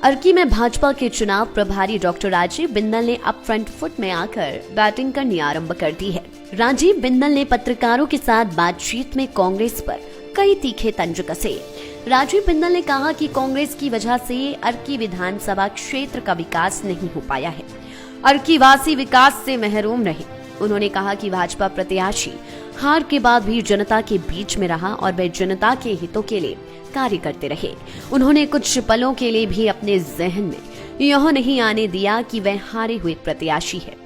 अर्की में भाजपा के चुनाव प्रभारी डॉक्टर राजीव बिंदल ने अब फ्रंट फुट में आकर बैटिंग करनी आरंभ कर दी है। राजीव बिंदल ने पत्रकारों के साथ बातचीत में कांग्रेस पर कई तीखे तंज कसे। राजीव बिंदल ने कहा कि कांग्रेस की वजह से अर्की विधानसभा क्षेत्र का विकास नहीं हो पाया है। अर्की वासी विकास से महरूम रहे। उन्होंने कहा कि भाजपा प्रत्याशी हार के बाद भी जनता के बीच में रहा और वे जनता के हितों के लिए कार्य करते रहे। उन्होंने कुछ पलों के लिए भी अपने जहन में यह नहीं आने दिया कि वह हारे हुए प्रत्याशी है।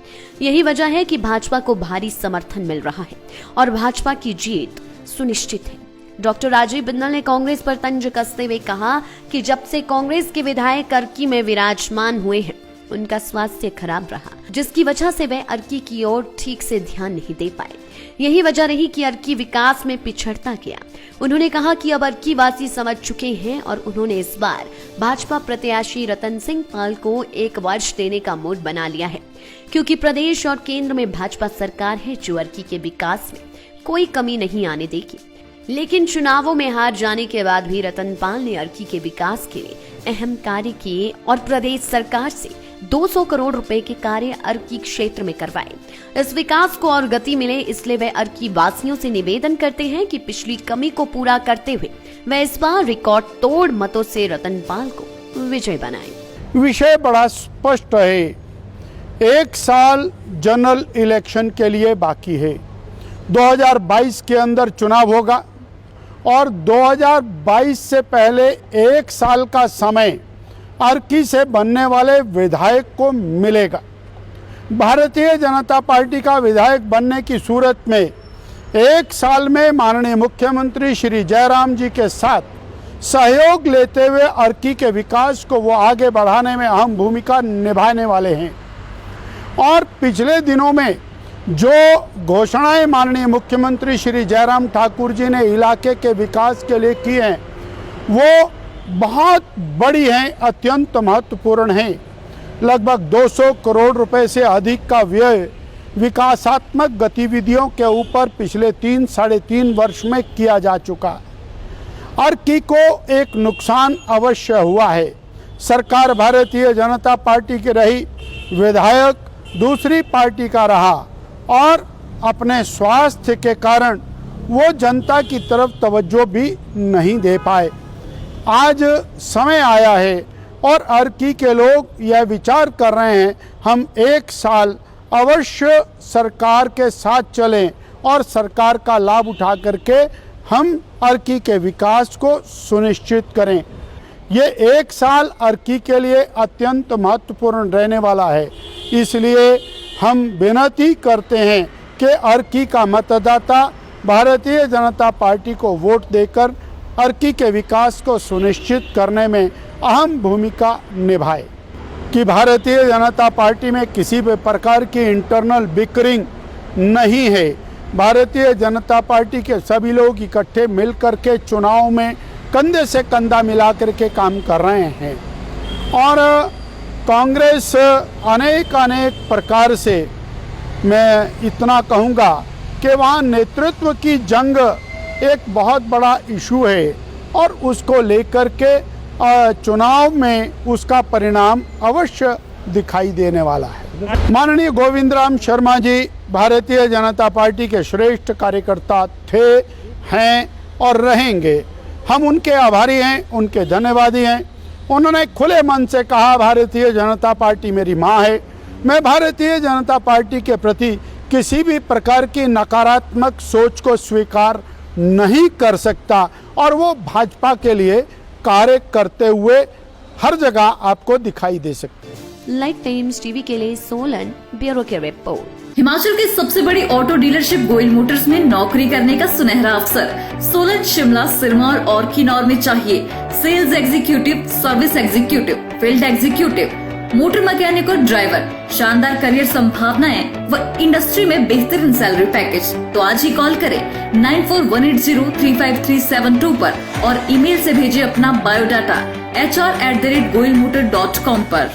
यही वजह है कि भाजपा को भारी समर्थन मिल रहा है और भाजपा की जीत सुनिश्चित है। डॉक्टर राजीव बिंदल ने कांग्रेस पर तंज कसते हुए कहा कि जब से कांग्रेस के विधायक अर्की में विराजमान हुए हैं, उनका स्वास्थ्य खराब रहा, जिसकी वजह से वे अर्की की ओर ठीक से ध्यान नहीं दे पाए। यही वजह रही कि अर्की विकास में पिछड़ता गया। उन्होंने कहा कि अब अर्की वासी समझ चुके हैं और उन्होंने इस बार भाजपा प्रत्याशी रतन सिंह पाल को 1 वर्ष देने का मूड बना लिया है, क्योंकि प्रदेश और केंद्र में भाजपा सरकार है जो अर्की के विकास में कोई कमी नहीं आने देगी। लेकिन चुनावों में हार जाने के बाद भी रतन पाल ने अर्की के विकास के लिए अहम कार्य किए और प्रदेश सरकार से 200 करोड़ रुपए के कार्य अर्की क्षेत्र में करवाए। इस विकास को और गति मिले, इसलिए वे अर्की वासियों से निवेदन करते हैं कि पिछली कमी को पूरा करते हुए वे इस बार रिकॉर्ड तोड़ मतों से रतन पाल को विजय बनाएं। विषय बड़ा स्पष्ट है। 1 साल जनरल इलेक्शन के लिए बाकी है। 2022 के अंदर चुनाव होगा और 2022 से पहले 1 साल का समय अर्की से बनने वाले विधायक को मिलेगा। भारतीय जनता पार्टी का विधायक बनने की सूरत में 1 साल में माननीय मुख्यमंत्री श्री जयराम जी के साथ सहयोग लेते हुए अर्की के विकास को वो आगे बढ़ाने में अहम भूमिका निभाने वाले हैं। और पिछले दिनों में जो घोषणाएं माननीय मुख्यमंत्री श्री जयराम ठाकुर जी ने इलाके के विकास के लिए की हैं, वो बहुत बड़ी हैं, अत्यंत महत्वपूर्ण हैं। लगभग 200 करोड़ रुपए से अधिक का व्यय विकासात्मक गतिविधियों के ऊपर पिछले 3-3.5 वर्ष में किया जा चुका। अर्की को एक नुकसान अवश्य हुआ है। सरकार भारतीय जनता पार्टी की रही, विधायक दूसरी पार्टी का रहा और अपने स्वास्थ्य के कारण वो जनता की तरफ तवज्जो भी नहीं दे पाए। आज समय आया है और अर्की के लोग यह विचार कर रहे हैं, हम 1 साल अवश्य सरकार के साथ चलें और सरकार का लाभ उठा करके हम अर्की के विकास को सुनिश्चित करें। ये 1 साल अर्की के लिए अत्यंत महत्वपूर्ण रहने वाला है। इसलिए हम विनती करते हैं कि अर्की का मतदाता भारतीय जनता पार्टी को वोट देकर अर्की के विकास को सुनिश्चित करने में अहम भूमिका निभाए। कि भारतीय जनता पार्टी में किसी भी प्रकार की इंटरनल बिकरिंग नहीं है। भारतीय जनता पार्टी के सभी लोग इकट्ठे मिलकर के चुनाव में कंधे से कंधा मिला करके काम कर रहे हैं और कांग्रेस अनेक प्रकार से, मैं इतना कहूँगा कि वहाँ नेतृत्व की जंग एक बहुत बड़ा इशू है और उसको लेकर के चुनाव में उसका परिणाम अवश्य दिखाई देने वाला है। माननीय गोविंद राम शर्मा जी भारतीय जनता पार्टी के श्रेष्ठ कार्यकर्ता थे, हैं और रहेंगे। हम उनके आभारी हैं, उनके धन्यवादी हैं। उन्होंने खुले मन से कहा, भारतीय जनता पार्टी मेरी माँ है। मैं भारतीय जनता पार्टी के प्रति किसी भी प्रकार की नकारात्मक सोच को स्वीकार नहीं कर सकता और वो भाजपा के लिए कार्य करते हुए हर जगह आपको दिखाई दे सकते हैं। लाइव टाइम्स टीवी के लिए सोलन ब्यूरो की रिपोर्ट। हिमाचल के सबसे बड़ी ऑटो डीलरशिप गोयल मोटर्स में नौकरी करने का सुनहरा अवसर सोलन, शिमला, सिरमौर और किन्नौर में चाहिए sales executive, service executive, field executive, motor mechanic और ड्राइवर। शानदार करियर संभावनाएं व इंडस्ट्री में बेहतरीन सैलरी पैकेज। तो आज ही कॉल करें 9418035372 पर और ईमेल से भेजिए अपना बायोडाटा hr@goilmotor.com पर।